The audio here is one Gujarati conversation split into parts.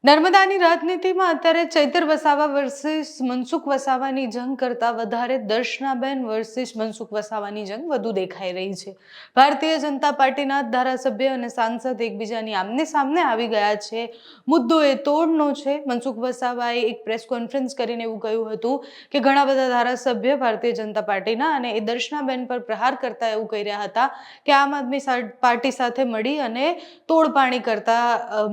નર્મદાની રાજનીતિમાં અત્યારે ચૈતર વસાવા વર્સિસ મનસુખ વસાવાની જંગ કરતાં વધારે દર્શનાબેન વર્સિસ મનસુખ વસાવાની જંગ વધુ દેખાઈ રહી છે। ભારતીય જનતા પાર્ટીના ધારાસભ્ય અને સાંસદ એકબીજાની આમને સામને આવી ગયા છે। મુદ્દો એ તોડનો છે। મનસુખ વસાવાએ એક પ્રેસ કોન્ફરન્સ કરીને એવું કહ્યું હતું કે ઘણા બધા ધારાસભ્ય ભારતીય જનતા પાર્ટીના અને એ દર્શનાબેન પર પ્રહાર કરતા એવું કહી રહ્યા હતા કે આમ આદમી પાર્ટી સાથે મળી અને તોડપાણી કરતા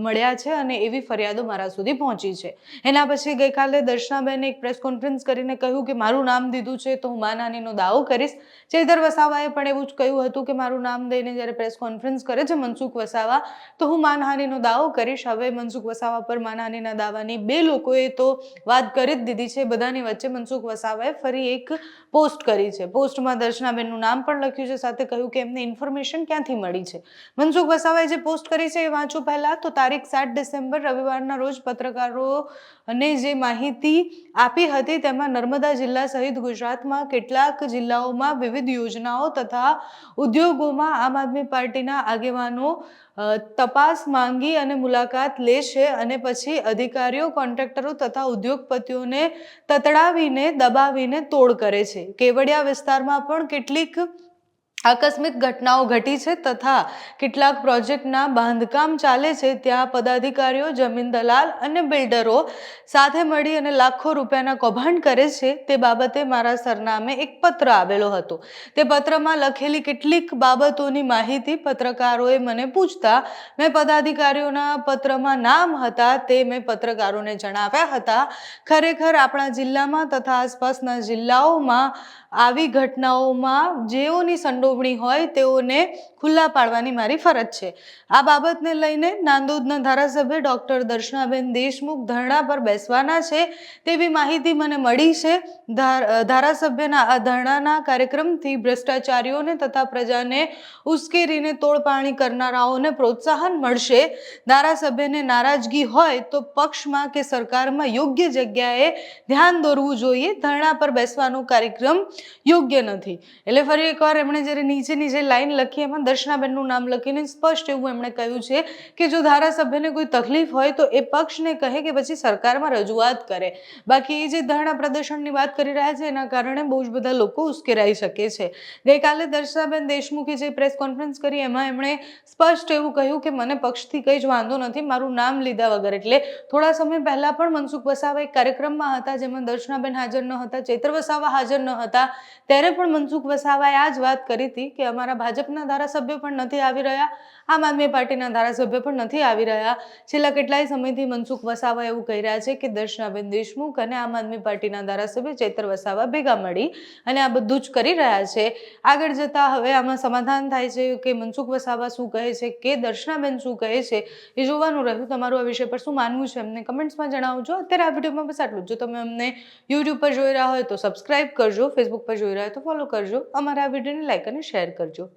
મળ્યા છે અને એવી ફરિયાદ મારા સુધી પહોંચી છે। એના પછી ગઈકાલે દર્શનાબેને એક પ્રેસ કોન્ફરન્સ કરીને કહ્યું કે મારું નામ દીધું છે તો હું માનહાનિનો દાવો કરીશ। ચૈતર વસાવાએ પણ એવું જ કહ્યું હતું કે મારું નામ દઈને જ્યારે પ્રેસ કોન્ફરન્સ કરે છે મનસુખ વસાવા તો હું માનહાનિનો દાવો કરીશ। હવે મનસુખ વસાવા પર માનહાનિના દાવાની બે લોકોએ તો વાત કરી જ દીધી છે। બધાની વચ્ચે મનસુખ વસાવાએ ફરી એક પોસ્ટ કરી છે। પોસ્ટમાં દર્શનાબેનનું નામ પણ લખ્યું છે, સાથે કહ્યું કે એમને ઇન્ફોર્મેશન ક્યાંથી મળી છે। મનસુખ વસાવાએ જે પોસ્ટ કરી છે એ વાંચું પહેલા તો તારીખ 7 ડિસેમ્બર રવિવારના રોજ પત્રકારોને જે માહિતી આપી હતી તેમાં નર્મદા જિલ્લા સહિત ગુજરાતમાં કેટલાક જિલ્લાઓમાં વિવિધ યોજનાઓ તથા ઉદ્યોગોમાં આમ આદમી પાર્ટીના આગેવાનો તપાસ માંગી અને મુલાકાત લેશે અને પછી અધિકારીઓ, કોન્ટ્રાક્ટરો તથા ઉદ્યોગપતિઓને તતડાવીને દબાવીને તોડ કરે છે। કેવડિયા વિસ્તારમાં પણ કેટલીક આકસ્મિક ઘટનાઓ ઘટી છે તથા કેટલાક પ્રોજેક્ટના બાંધકામ ચાલે છે, ત્યાં પદાધિકારીઓ, જમીન દલાલ અને બિલ્ડરો સાથે મળી અને લાખો રૂપિયાના કૌભાંડ કરે છે। તે બાબતે મારા સરનામે એક પત્ર આવેલો હતો। તે પત્રમાં લખેલી કેટલીક બાબતોની માહિતી પત્રકારોએ મને પૂછતા મેં પદાધિકારીઓના પત્રમાં નામ હતા તે મેં પત્રકારોને જણાવ્યા હતા। ખરેખર આપણા જિલ્લામાં તથા આસપાસના જિલ્લાઓમાં આવી ઘટનાઓમાં જેઓની સંડોવણી હોય તેઓને ખુલ્લા પાડવાની મારી ફરજ છે। આ બાબતને લઈને નાંદોદના ધારાસભ્ય ડોક્ટર દર્શનાબેન દેશમુખ ધરણા પર બેસવાના છે તેવી માહિતી મને મળી છે। ધારાસભ્યના આ ધરણાના કાર્યક્રમથી ભ્રષ્ટાચારીઓને તથા પ્રજાને ઉશ્કેરીને તોડપાણી કરનારાઓને પ્રોત્સાહન મળશે। ધારાસભ્યને નારાજગી હોય તો પક્ષમાં કે સરકારમાં યોગ્ય જગ્યાએ ધ્યાન દોરવું જોઈએ। ધરણા પર બેસવાનો કાર્યક્રમ યોગ્ય નથી। એટલે ફરી એકવાર એમણે જ્યારે નીચેની જે લાઈન લખી એમાં દર્શનાબેનનું નામ લખીને સ્પષ્ટ એવું એમણે કહ્યું છે કે જો ધારાસભ્યને કોઈ તકલીફ હોય તો એ પક્ષને કહે કે પછી સરકારમાં રજૂઆત કરે। બાકી એ જે ધરણા પ્રદર્શનની વાત કરી રહ્યા છે એના કારણે બહુ જ બધા લોકો ઉશ્કેરાઈ શકે છે। ગઈકાલે દર્શનાબેન દેશમુખે જે પ્રેસ કોન્ફરન્સ કરી એમાં એમણે સ્પષ્ટ એવું કહ્યું કે મને પક્ષથી કંઈ જ વાંધો નથી, મારું નામ લીધા વગર। એટલે થોડા સમય પહેલા પણ મનસુખ વસાવા એક કાર્યક્રમમાં હતા જેમાં દર્શનાબેન હાજર ન હતા, ચૈતર વસાવા હાજર ન હતા, ત્યારે પણ મનસુખ વસાવાએ આ જ વાત કરી હતી કે અમારા ભાજપના ધારાસભ્યો પણ નથી આવી રહ્યા, આમ આદમી પાર્ટીના ધારાસભ્યો પણ નથી આવી રહ્યા। છેલ્લા કેટલાય સમયથી મનસુખ વસાવા એવું કહી રહ્યા છે કે દર્શનાબેન દેશમુખ અને આમ આદમી પાર્ટીના ધારાસભ્ય ચૈતર વસાવા ભેગા મળી અને આ બધું જ કરી રહ્યા છે। આગળ જતા હવે આમાં સમાધાન થાય છે કે મનસુખ વસાવા શું કહે છે કે દર્શનાબેન શું કહે છે એ જોવાનું રહ્યું। તમારું આ વિષય પર શું માનવું છે અમને કમેન્ટ્સમાં જણાવજો। અત્યારે આ વિડીયોમાં બસ આટલું જ। જો તમે અમને યુટ્યુબ પર જોઈ રહ્યા હોય તો સબસ્ક્રાઇબ કરજો, ફેસબુક પર જોઈ રહ્યા હોય તો ફોલો કરજો, અમારા આ વિડીયોને લાઈક અને શેર કરજો।